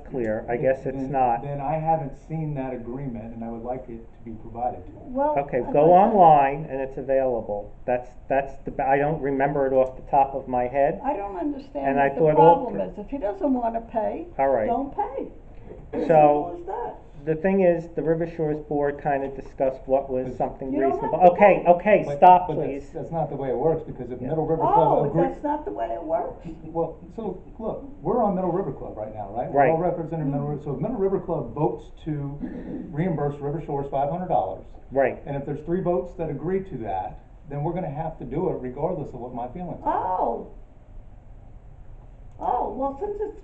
clear. I guess it's Then- not. Then I haven't seen that agreement, and I would like it to be provided to me. Well, Okay, as go I said, online and it's available. I don't remember it off the top of my head. I don't understand And I what the thought all problem thr- is. If he doesn't wanna pay, All right. don't pay. As So- simple as that. The thing is, the River Shores Board kind of discussed what was But- something You don't have reasonable. to Okay, pay. okay, But- stop, but please. that's not the way it works, because if Yeah. Middle River Oh, Club agrees. that's not the way it works. Well, so, look, we're on Middle River Club right now, right? We're all Right. representing Middle River, so if Middle River Club votes to reimburse River Shores $500, Right. and if there's 3 votes that agree to that, then we're gonna have to do it regardless of what my feelings are. Oh. Oh, well,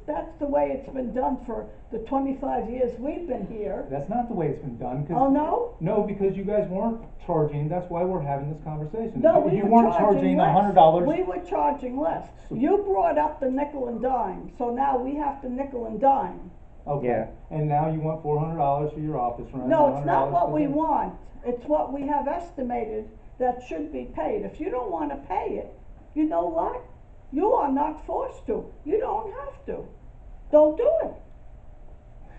that's the way it's been done for the 25 years we've been here. That's not the way it's been done, 'cause. Oh, no? No, because you guys weren't charging, that's why we're having this conversation. No, we You were weren't charging charging less. $100. We were charging less. You brought up the nickel and dime, so now we have to nickel and dime. Okay, Yeah. and now you want $400 for your office rent. No, and it's not $100 what for we this. want. It's what we have estimated that should be paid. If you don't wanna pay it, you know what? You are not forced to. You don't have to. Don't do it.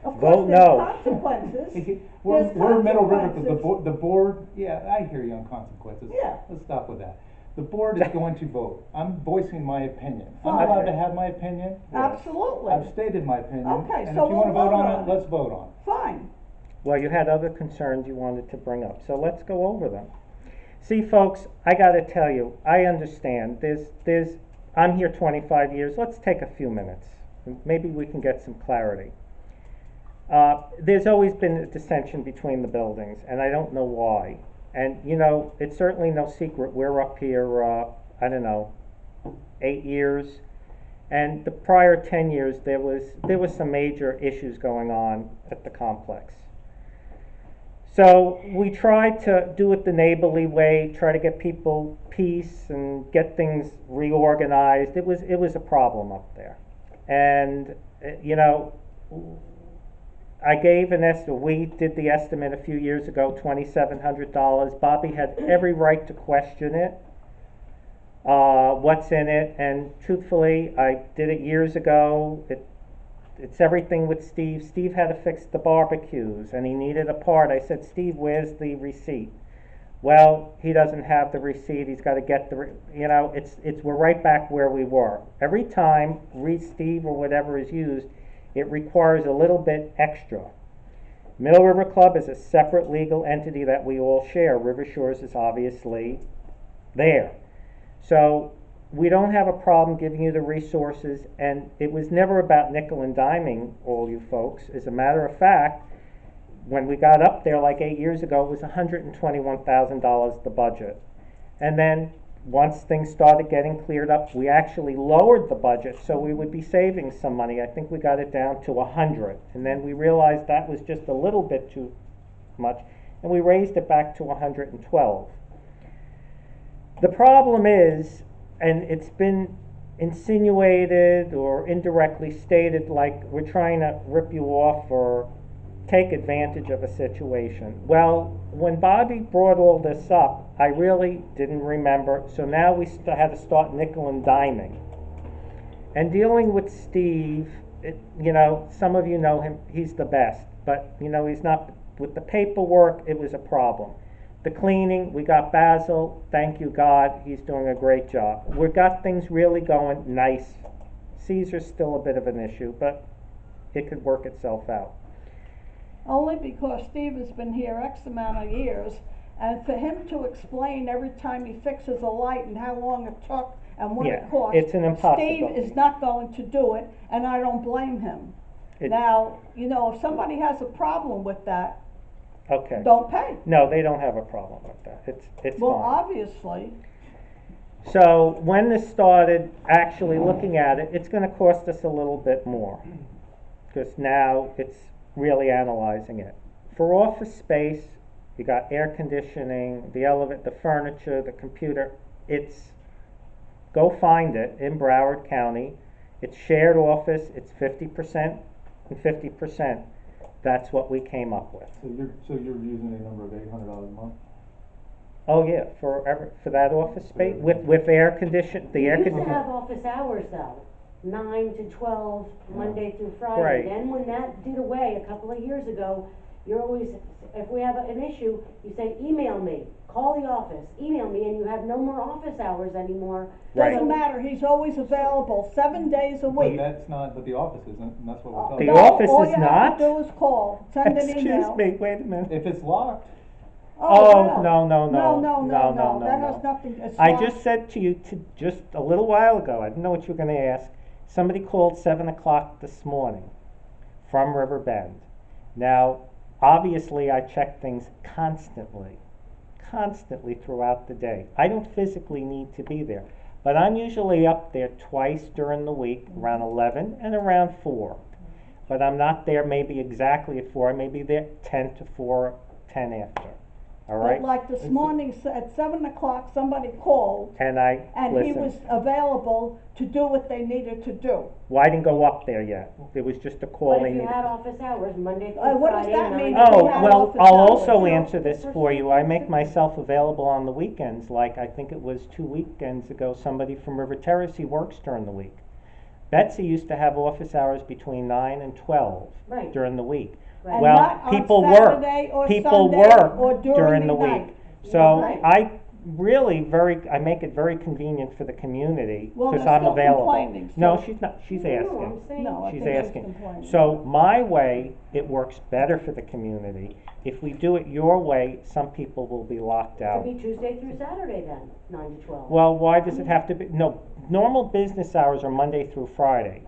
Of Vote course, there's no. consequences. We're, There's we're Middle River, the consequences. the board, yeah, I hear you on consequences. Yeah. Let's stop with that. The board is going to vote. I'm voicing my opinion. I'm Fine. allowed to have my opinion. Absolutely. I've stated my opinion. Okay, And so if you we'll wanna vote vote on on it, it. let's vote on it. Fine. Well, you had other concerns you wanted to bring up, so let's go over them. See, folks, I gotta tell you, I understand, I'm here 25 years, let's take a few minutes. Maybe we can get some clarity. There's always been a dissension between the buildings, and I don't know why. And, you know, it's certainly no secret, we're up here, I don't know, 8 years. And the prior 10 years, there was some major issues going on at the complex. So we tried to do it the neighborly way, try to get people peace and get things reorganized. It was a problem up there. And, you know, I gave we did the estimate a few years ago, $2,700. Bobby had every right to question it, what's in it, and truthfully, I did it years ago. It's everything with Steve. Steve had to fix the barbecues, and he needed a part. I said, Steve, where's the receipt? Well, he doesn't have the receipt. He's got to get we're right back where we were. Every time Steve or whatever is used, it requires a little bit extra. Middle River Club is a separate legal entity that we all share. River Shores is obviously there. So we don't have a problem giving you the resources, and it was never about nickel and diming all you folks. As a matter of fact, when we got up there like 8 years ago, it was $121,000 the budget. And then once things started getting cleared up, we actually lowered the budget so we would be saving some money. I think we got it down to 100, and then we realized that was just a little bit too much, and we raised it back to 112. The problem is, and it's been insinuated or indirectly stated like we're trying to rip you off or take advantage of a situation. Well, when Bobby brought all this up, I really didn't remember, so now we had to start nickel and diming. And dealing with Steve, you know, some of you know him, he's the best, but, you know, he's not, with the paperwork, it was a problem. The cleaning, we got Basil, thank you God, he's doing a great job. We've got things really going nice. Caesar's still a bit of an issue, but it could work itself out. Only because Steve has been here X amount of years, and for him to explain every time he fixes a light and how long it took and what Yeah, it cost. it's an impossibility. Steve is not going to do it, and I don't blame him. Now, you know, if somebody has a problem with that, Okay. don't pay. No, they don't have a problem with that. It's Well, fine. obviously, So when this started actually looking at it, it's gonna cost us a little bit more. Because now it's really analyzing it. For office space, you got air conditioning, the elevator, the furniture, the computer. Go find it in Broward County. It's shared office, it's 50% and 50%. That's what we came up with. So you're using a number of $800 a month? Oh yeah, for that office space with air condition, the air We used to condition. have office hours though. 9 to 12, Monday through Friday. Right. Then when that did away a couple of years ago, you're always, if we have an issue, you say, email me, call the office, email me, and you have no more office hours anymore. Right. Doesn't matter, he's always available, 7 days a But week. that's not, but the office isn't, and that's what we're The talking No, about. office all is you have not? to do is call, send an email. Excuse me, wait a minute. If it's locked, Oh, well. no, no, no. No, that no. has nothing, it's I not- just said to you just a little while ago, I didn't know what you were gonna ask. Somebody called 7 o'clock this morning from Riverbend. Now, obviously, I check things constantly throughout the day. I don't physically need to be there, but I'm usually up there twice during the week, around 11 and around 4. But I'm not there maybe exactly at 4, I may be there 10 to 4, 10 after, all right? But like this morning, at 7 o'clock, somebody called, And I and he was listened. available to do what they needed to do. Well, I didn't go up there yet. It was just a call But they if you needed. had office hours, Monday through What does Friday, that 9 mean to if you Oh, had 12. well, office I'll hours? also You know, answer this for you. I make myself available on the weekends, like I think it was 2 weekends ago, somebody from River Terrace, he works during the week. Betsy used to have office hours between 9 and 12 Right. during the week. Right. And Well, not on people work. Saturday or People Sunday work or during the night. week. So Right. I really I make it very convenient for the community, Well, because they're I'm still available. complaining, No, so- she's not, she's No, I'm asking. saying. No, I She's think she's asking. complaining. So my way, it works better for the community. If we do it your way, some people will be locked Could out. be Tuesday through Saturday then, 9 to 12. Well, why does it have to be, no, normal business hours are Monday through Friday.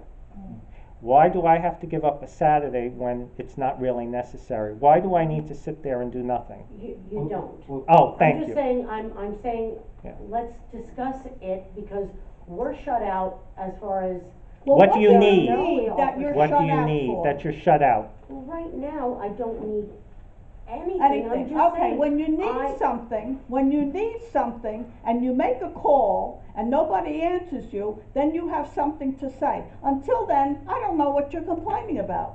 Why do I have to give up a Saturday when it's not really necessary? Why do I need to sit there and do nothing? You don't. well, Oh, thank I'm you. just saying, I'm saying, Yeah. let's discuss it, because we're shut out as far as, Well, What do you need? That you're What shut do you out need for? that you're shut out? well, right now, I don't need anything, I'm Anything, just okay, saying. when you I- need something, and you make a call, and nobody answers you, then you have something to say. Until then, I don't know what you're complaining about.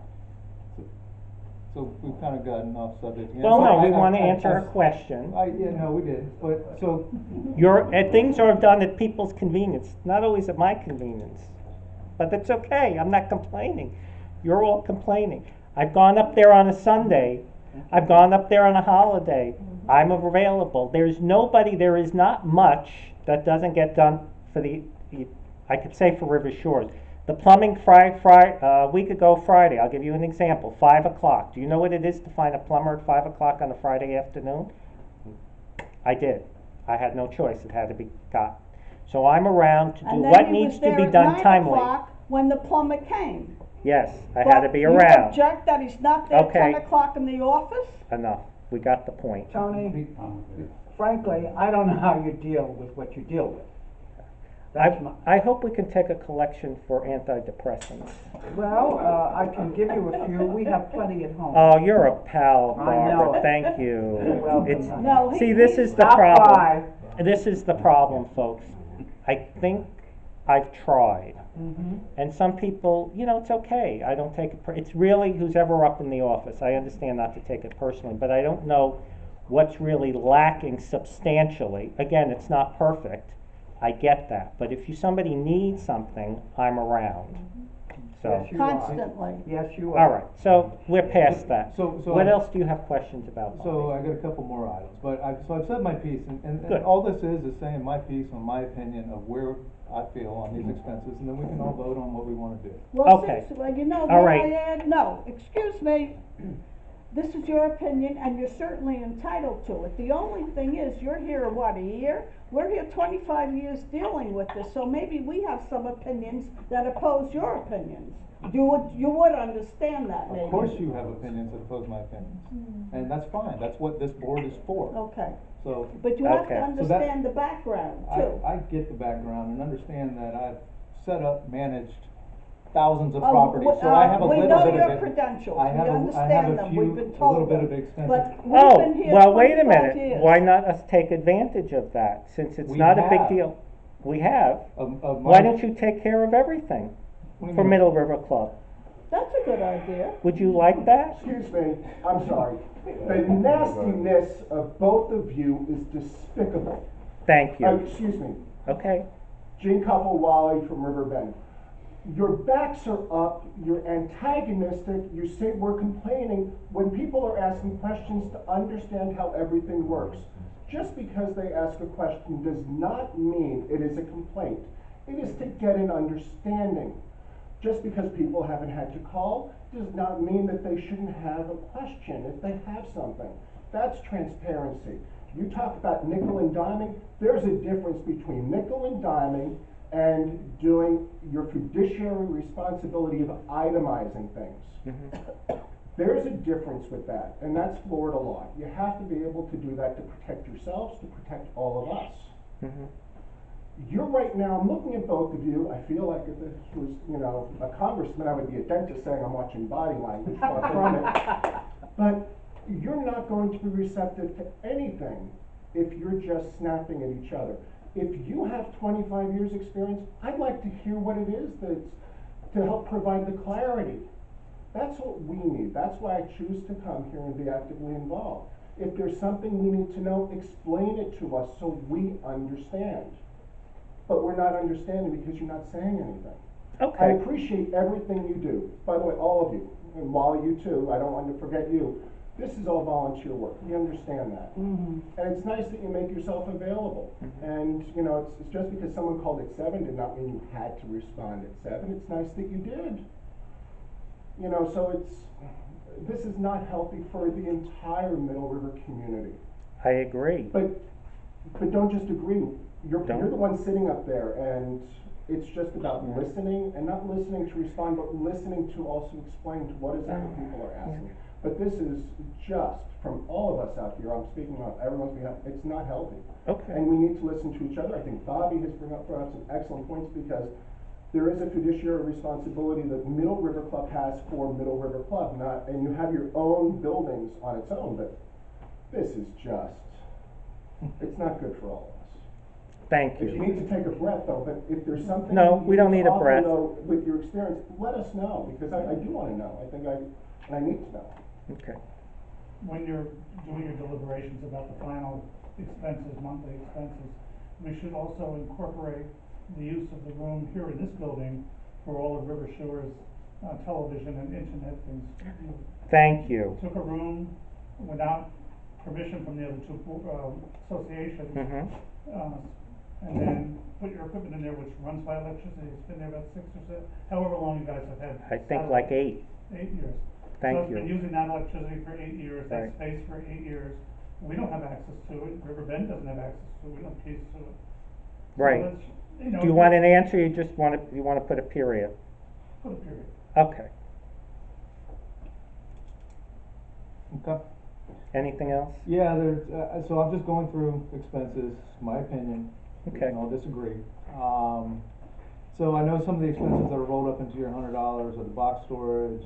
so we've kind of gotten off subject. again. Well, So no, we I- wanna I- answer I- her question. Yeah, no, we did, but, so, Things are done at people's convenience, not always at my convenience. But that's okay, I'm not complaining. You're all complaining. I've gone up there on a Sunday, I've gone up there on a holiday, I'm available. There is not much that doesn't get done for I could say for River Shores. The plumbing week ago Friday, I'll give you an example, 5 o'clock. Do you know what it is to find a plumber at 5 o'clock on a Friday afternoon? I did. I had no choice, it had to be got. So I'm around to do And then what he needs was to there be at done 9 timely. o'clock when the plumber came. Yes, I had to be But around. you object that he's not there Okay. 10 o'clock in the office? Enough, we got the point. Tony, frankly, I don't know how you deal with what you deal with. That's my, I hope we can take a collection for antidepressants. well, I can give you a few, we have plenty at home. Oh, you're a pal, I know Barbara, it. thank you. You're welcome. It's, No, he- see, this is the Stop problem. by. This is the problem, folks. I think I've tried. Mhm. And some people, it's okay. I don't take it, it's really who's ever up in the office. I understand not to take it personally, but I don't know what's really lacking substantially. Again, it's not perfect. I get that. But if somebody needs something, I'm around. So, Yes, you are. Constantly. Yes, you are. all right, so we're past that. So- What else do you have questions about? So Bobby? I got a couple more items, but I've said my piece, and Good. all this is saying my piece on my opinion of where I feel on these expenses, and then we can all vote on what we wanna do. Well, Okay. may All I right. add, no, excuse me, this is your opinion, and you're certainly entitled to it. The only thing is, you're here, what, a year? We're here 25 years dealing with this, so maybe we have some opinions that oppose your opinions. You would understand that, maybe. Of course you have opinions that oppose my opinions, and that's fine, that's what this board is for, Okay, so. but you have Okay. to So understand the background, too. I get the background and understand that I've set up, managed thousands of Oh, properties, so I have a little bit of it. We know your credentials, I we have a understand them, few, we've been a told little bit them. of expenses. But we've Oh, been here well, wait a 25 minute. years. Why not us take advantage of that, since it's We not a big have. deal? We have. Of Why my- don't you take care of everything what do you for mean? Middle River Club? That's a good idea. Would you like that? Excuse me, I'm sorry. The nastiness of both of you is despicable. Thank you. Excuse me, Okay. Gene Wally from Riverbend. your backs are up, you're antagonistic, you say we're complaining, when people are asking questions to understand how everything works. Just because they ask a question does not mean it is a complaint. It is to get an understanding. Just because people haven't had to call does not mean that they shouldn't have a question if they have something. That's transparency. You talk about nickel and diming, there's a difference between nickel and diming and doing your fiduciary responsibility of itemizing things. There's a difference with that, and that's Florida law. You have to be able to do that to protect yourselves, to protect all of us. You're right now, I'm looking at both of you, I feel like if this was, you know, a congressman, I would be a dentist saying I'm watching body language, far from it. But you're not going to be receptive to anything if you're just snapping at each other. If you have 25 years experience, I'd like to hear what it is that's to help provide the clarity. That's what we need. That's why I choose to come here and be actively involved. If there's something we need to know, explain it to us so we understand. But we're not understanding because you're not saying anything. I Okay, appreciate everything you do. By the way, all of you, and Wally, you too, I don't want to forget you. This is all volunteer work. We understand that. And it's nice that you make yourself available. And, you know, it's just because someone called at 7 did not mean you had to respond at 7. It's nice that you did. You know, so this is not healthy for the entire Middle River community. I agree. But don't just agree. You're Don't. the one sitting up there, and it's just about listening, and not listening to respond, but listening to also explain to what is it that people are asking. But this is just, from all of us out here, I'm speaking on everyone's behalf, it's not healthy. Okay. And we need to listen to each other. I think Bobby has brought up some excellent points, because there is a fiduciary responsibility that Middle River Club has for Middle River Club, and you have your own buildings on its own, but this is just, it's not good for all of us. Thank If you you. need to take a breath though, but if there's something. No, you we don't need a offer, breath. though, with your experience, let us know, because I do wanna know. I need to know. Okay. When you're doing your deliberations about the final expenses, monthly expenses, we should also incorporate the use of the room here in this building for all of River Shore's television and internet things. You Thank you. took a room without permission from the other two associations, and then put your equipment in there, which runs by electricity. It's been there about 6 or 7, however long you guys have had. I think like 8. 8 years. Thank So it's been you. using that electricity for 8 years, that Right. space for 8 years. We don't have access to it, River Bend doesn't have access to it, we don't have keys to it. So Right. let's, you know, Do you want an answer, or you just you wanna put a period? put a period. Okay. Okay. Anything else? Yeah, so I'm just going through expenses, my opinion. We Okay. can all disagree. So I know some of the expenses that are rolled up into your $100 are the box storage,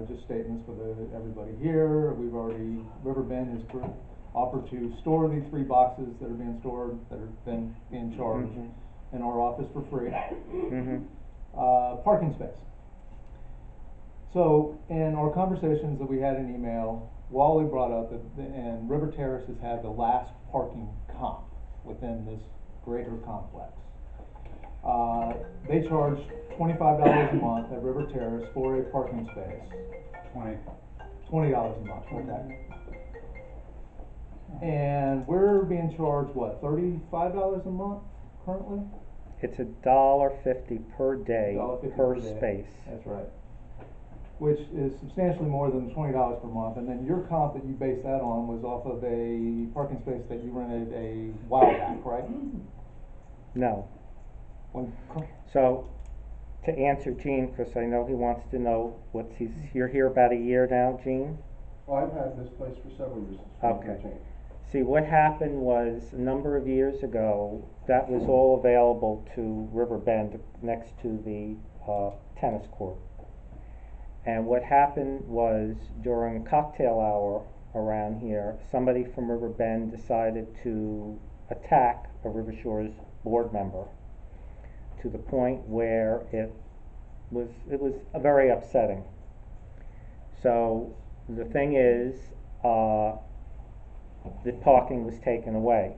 just statements for everybody here. River Bend has offered to store these 3 boxes that are being stored, that are being charged in our office for free. Parking space. So in our conversations that we had in email, Wally brought up and River Terrace has had the last parking comp within this greater complex. They charge $25 a month at River Terrace for a parking space. $20 a month, okay. And we're being charged, what, $35 a month currently? It's $1.50 per day, $1.50 per per day. space. That's right. Which is substantially more than $20 per month, and then your comp that you based that on was off of a parking space that you rented a while back, right? No. So, to answer Gene, because I know he wants to know you're here about a year now, Gene? Well, I've had this place for several years, since Okay. 2013. See, what happened was, a number of years ago, that was all available to River Bend next to the tennis court. And what happened was, during cocktail hour around here, somebody from River Bend decided to attack a River Shores board member, to the point where it was very upsetting. So the thing is, the parking was taken away.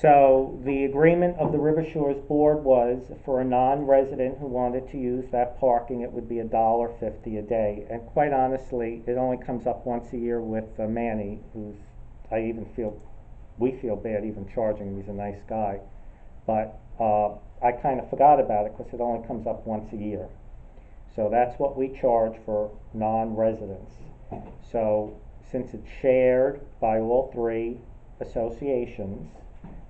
So the agreement of the River Shores Board was for a non-resident who wanted to use that parking, it would be $1.50 a day. And quite honestly, it only comes up once a year with Manny, who's, we feel bad even charging him, he's a nice guy. But I kind of forgot about it because it only comes up once a year. So that's what we charge for non-residents. So since it's shared by all three associations,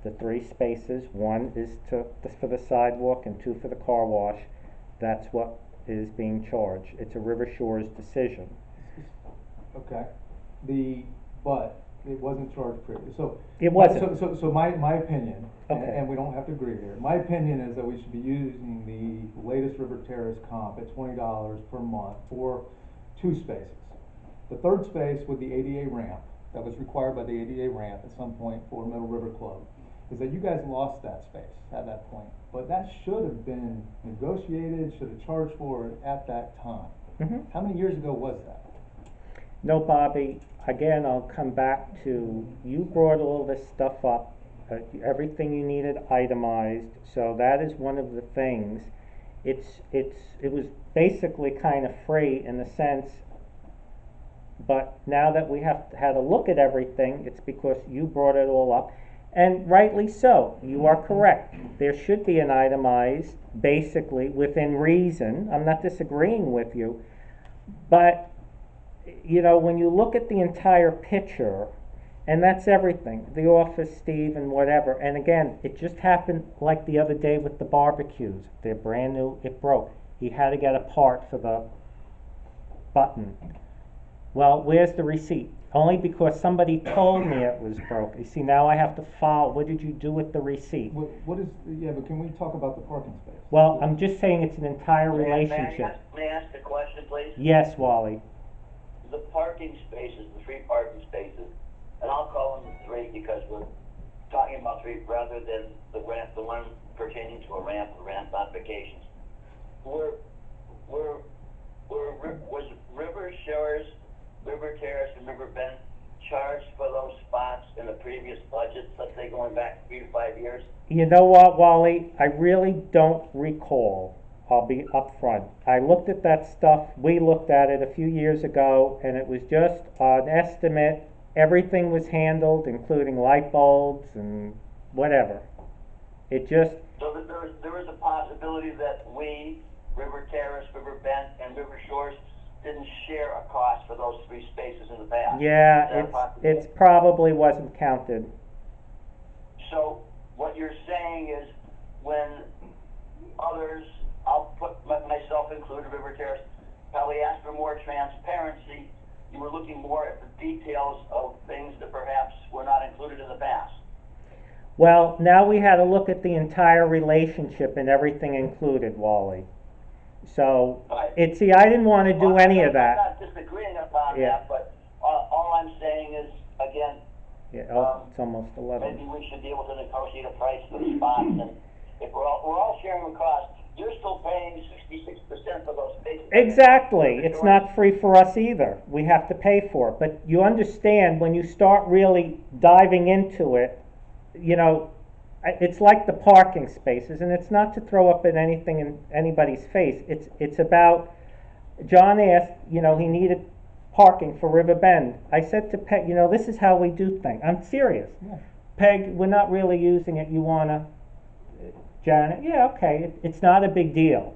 the 3 spaces, 1 is for the sidewalk and 2 for the car wash, that's what is being charged. It's a River Shores decision. Okay, but it wasn't charged previously, so. It wasn't. So my opinion, Okay. and we don't have to agree here, my opinion is that we should be using the latest River Terrace comp at $20 per month for 2 spaces. The 3rd space with the ADA ramp, that was required by the ADA ramp at some point for Middle River Club, is that you guys lost that space at that point. But that should have been negotiated, should have charged for it at that time. Mhm. How many years ago was that? No, Bobby, again, I'll come back to, you brought all this stuff up, everything you needed itemized, so that is one of the things. It was basically kind of free in the sense, but now that we have had a look at everything, it's because you brought it all up. And rightly so, you are correct. There should be an itemized, basically, within reason. I'm not disagreeing with you. But, you know, when you look at the entire picture, and that's everything, the office, Steve, and whatever, and again, it just happened like the other day with the barbecues. They're brand new, it broke. He had to get a part for the button. Well, where's the receipt? Only because somebody told me it was broke. You see, now I have to file, what did you do with the receipt? What is, yeah, but can we talk about the parking space? Well, I'm just saying it's an entire relationship. May I ask a question, please? Yes, Wally. The parking spaces, the 3 parking spaces, and I'll call them 3 because we're talking about 3 rather than the ramp, the one pertaining to a ramp modifications. Was River Shores, River Terrace, and River Bend charged for those spots in the previous budgets, let's say going back 3 to 5 years? You know what, Wally? I really don't recall. I'll be upfront. I looked at that stuff, we looked at it a few years ago, and it was just an estimate. Everything was handled, including light bulbs and whatever. It just, So there is a possibility that we, River Terrace, River Bend, and River Shores didn't share a cost for those 3 spaces in the past. yeah, Is that a possibility? it's probably wasn't counted. So what you're saying is when others, I'll put myself included, River Terrace, probably ask for more transparency, you were looking more at the details of things that perhaps were not included in the past. Well, now we had to look at the entire relationship and everything included, Wally. So, Right. see, I didn't want to do Well, any of I'm that. not disagreeing upon Yeah. that, but all I'm saying is, again, Yeah, oh, it's almost 11. maybe we should be able to negotiate a price for the spots, and if we're all sharing the cost, you're still paying 66% for those spaces. Exactly. It's not free for us either. We have to pay for it. But you understand, when you start really diving into it, you know, it's like the parking spaces, and it's not to throw up at anything in anybody's face. It's about, John asked, you know, he needed parking for River Bend. I said to Peg, you know, this is how we do things. I'm serious. Yeah. Peg, we're not really using it. You wanna, Janet? Yeah, okay. It's not a big deal.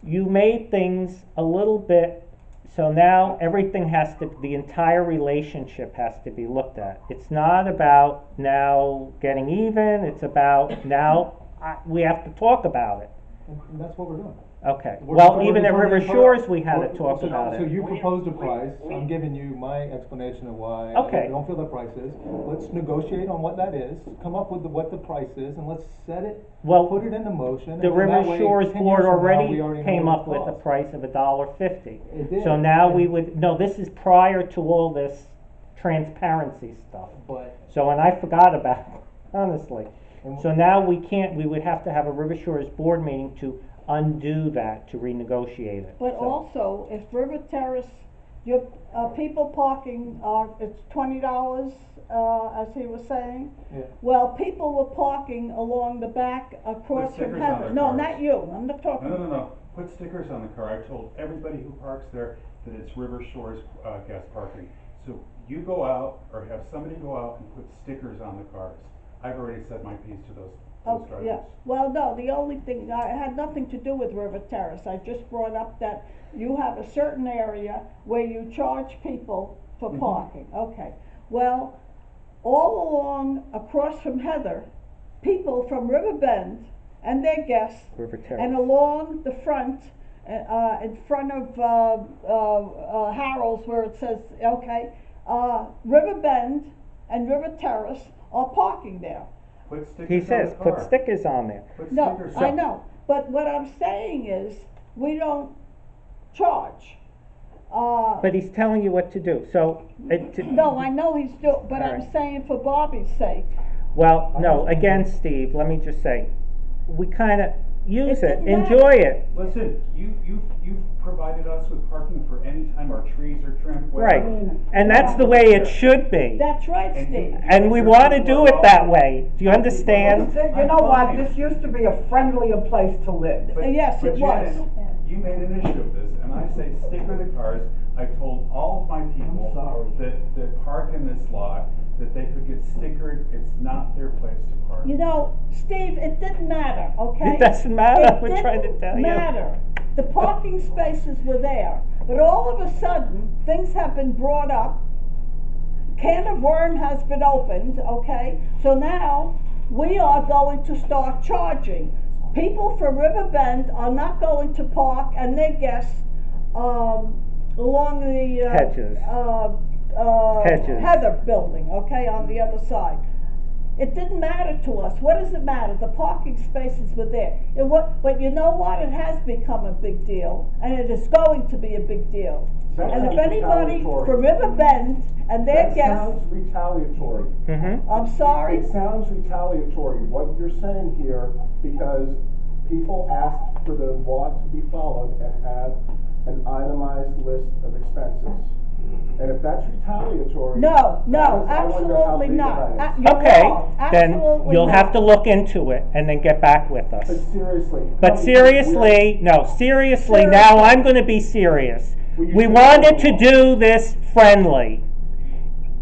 You made things a little bit, so now everything has to, the entire relationship has to be looked at. It's not about now getting even, it's about now we have to talk about it. And that's what we're doing. Okay, We're- well, we're even at River determining- Shores, we had to we're- talk so- about So it. you proposed a We- price, I'm giving you my explanation of why Okay. I don't feel the price is. Let's negotiate on what that is, come up with what the price is, and let's set it, Well, put it into motion. the and then that River way, Shores 10 Board years from now, we already already know came what up it with a costs. price of $1.50. It did. So now we and- would, no, this is prior to all this transparency stuff. But, So, and I forgot about it, honestly. and So now we can't, we would have to have a River Shores board meeting to undo that, to renegotiate it. But So- also, if River Terrace Your, people parking it's $20, as he was saying. Yeah. Well, people were parking along the back across from stickers on Heather. their No, cars. not you, I'm not talking. No. Put stickers on the car. I told everybody who parks there that it's River Shores, gas parking. So you go out, or have somebody go out and put stickers on the cars. I've already said my piece to those Oh, drivers. yeah, well, no, the only thing, I had nothing to do with River Terrace, I just brought up that you have a certain area where you charge people for Mhm. parking, okay. Well, all along, across from Heather, people from River Bend and their guests, River and Terrace. along the front, in front of, Harold's where it says, okay, River Bend and River Terrace are parking there. Put stickers He on the says, car. put stickers on there. Put No, stickers I on. know, but what I'm saying is, we don't charge. But he's telling you what to do, so, No, I know he's doing, but I'm Alright. saying for Bobby's sake. well, no, again, Steve, let me just say, we kinda use It it, didn't matter. enjoy it. Listen, you've provided us with parking for any time our trees are trimmed. Right, whatever. and that's the way it should be. That's right, And Steve. And we wanna do it that way, do you understand? You know what, this used to be a friendlier place to live. But- Yes, but it was. Janet, you made an issue of this, and I say sticker the cars. I've told all of my people I'm sorry. that park in this lot, that they could get stickered. It's not their place to park. You know, Steve, it didn't matter, okay? It doesn't matter, It we're trying to tell you. didn't matter. The parking spaces were there, but all of a sudden, things have been brought up. Can of worm has been opened, okay? So now, we are going to start charging. People from River Bend are not going to park and their guests, along the, Hedges. Hedges. Heather building, okay, on the other side. It didn't matter to us. What does it matter? The parking spaces were there. But you know what? It has become a big deal, and it is going to be a big deal. That And if sounds anybody retaliatory. from River Bend and their That guests, sounds retaliatory. Mm-hmm, I'm sorry, It sounds retaliatory, what you're saying here, because people asked for the law to be followed and have an itemized list of expenses. And if that's retaliatory. no, I wonder how absolutely legal not. that is. You're okay, wrong. then Absolutely you'll not. have to look into it and then get back with us. But seriously. But no, seriously, no, seriously, now I'm gonna be serious. Well, you We should wanted know. to do this friendly.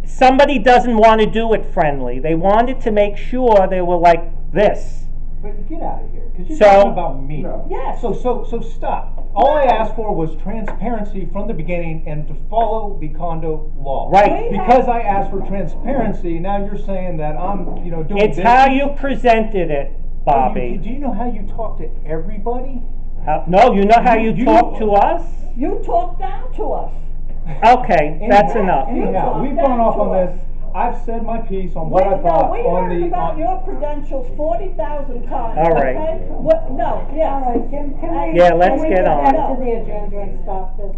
Somebody doesn't wanna do it friendly. They wanted to make sure they were like this. But get out of here, because you're So- talking about me. No. Yes. So stop. All I asked for was transparency from the beginning and to follow the condo law. Right. We have- Because I asked for transparency, now you're saying that I'm, doing this. It's how you presented it, Oh, Bobby. Do you know how you talk to everybody? No, you know how you You- talk to us? You talk down to us. Okay, that's enough. Anyhow, talk we've down gone off to on us. this. I've said my piece on what I No, thought we on heard the. about on- your credentials 40,000 times, All right. okay? What, no, yes. All right, can we? Yeah, let's can we get on. back to the agenda and stop this?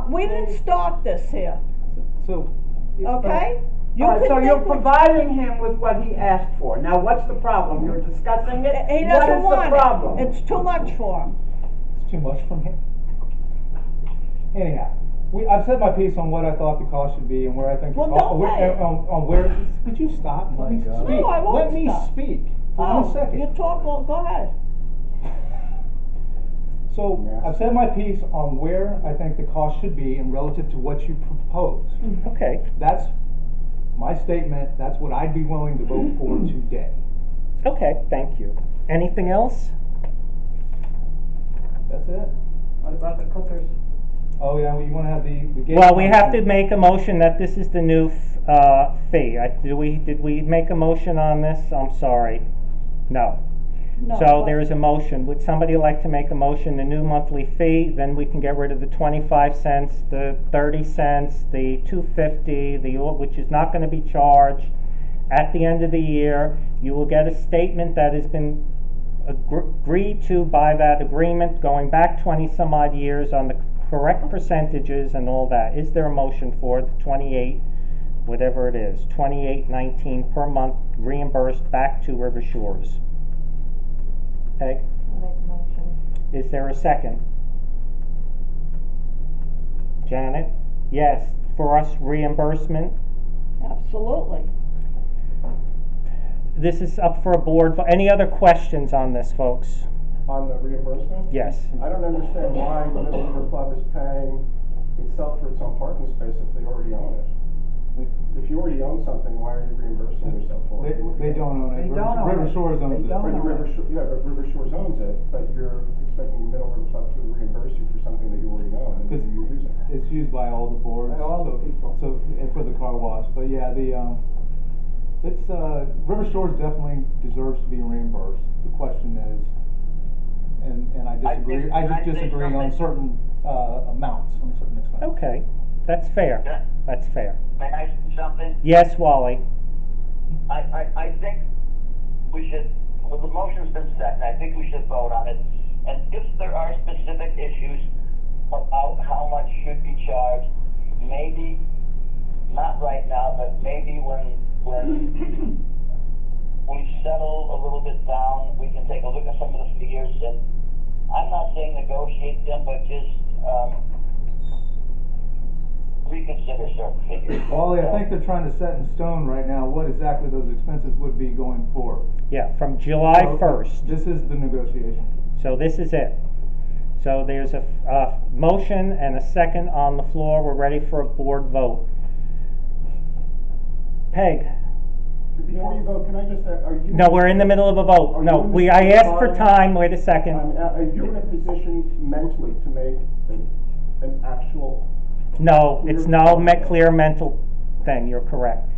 We didn't start this here, So. okay? You All right, can so you're think what- providing him with what he asked for. Now, what's the problem? You're discussing it? He doesn't What is want the problem? it. It's too much for him. It's too much from him. Anyhow, I've said my piece on what I thought the cost should be and where I think. Well, don't pay it. On where, could you stop? Let me speak. No, I won't Let me stop. speak for Oh, 1 second. you talk, go ahead. So, I've said my piece on where I think the cost should be and relative to what you propose. Okay, That's my statement, that's what I'd be willing to vote for today. okay, thank you. Anything else? That's it. What about the cookers? Oh, yeah, well, you wanna have the gate. Well, we have to make a motion that this is the new, fee. Did we make a motion on this? I'm sorry. No. No, So but- there is a motion. Would somebody like to make a motion, the new monthly fee? Then we can get rid of the 25 cents, the 30 cents, the 250, which is not gonna be charged. At the end of the year, you will get a statement that has been agreed to by that agreement going back 20 some odd years on the correct percentages and all that. Is there a motion for the 28, whatever it is, 28.19 per month reimbursed back to River Shores? Peg, I'll make a motion. is there a second? Janet, Yes, for us reimbursement. Absolutely. This is up for a board, any other questions on this, folks? On the reimbursement? Yes. I don't understand why the Middle River Club is paying itself for its own parking space if they already own it. If you already own something, why are you reimbursing yourself for it? They don't own it. They don't own River it. Shores owns They it. don't But own River it. Shores, yeah, but River Shores owns it, but you're expecting Middle River Club to reimburse you for something that you already own and that you're using. It's used by all the boards. By all the so- people. So, and for the car wash, but yeah, it's, River Shores definitely deserves to be reimbursed. The question is, and I disagree, I can I just say disagree on something? certain, amounts, on certain expenses. Okay, that's fair. Yeah. That's fair. May I say something? Yes, Wally? I think we should, well, the motion's been set, and I think we should vote on it. And if there are specific issues about how much should be charged, maybe, not right now, but maybe when we settle a little bit down, we can take a look at some of the figures, and I'm not saying negotiate them, but just, reconsider certain figures. Wally, I think they're trying to set in stone right now what exactly those expenses would be going forward. Yeah, from July So, 1st. This is the negotiation. So this is it. So there's a motion and a second on the floor. We're ready for a board vote. Peg? Before you vote, can I just, are you? No, we're in the middle of a vote. Are No, you in I the asked for time- time, wait a second. Are you in a position mentally to make an actual? No, it's no clear mental thing, you're correct.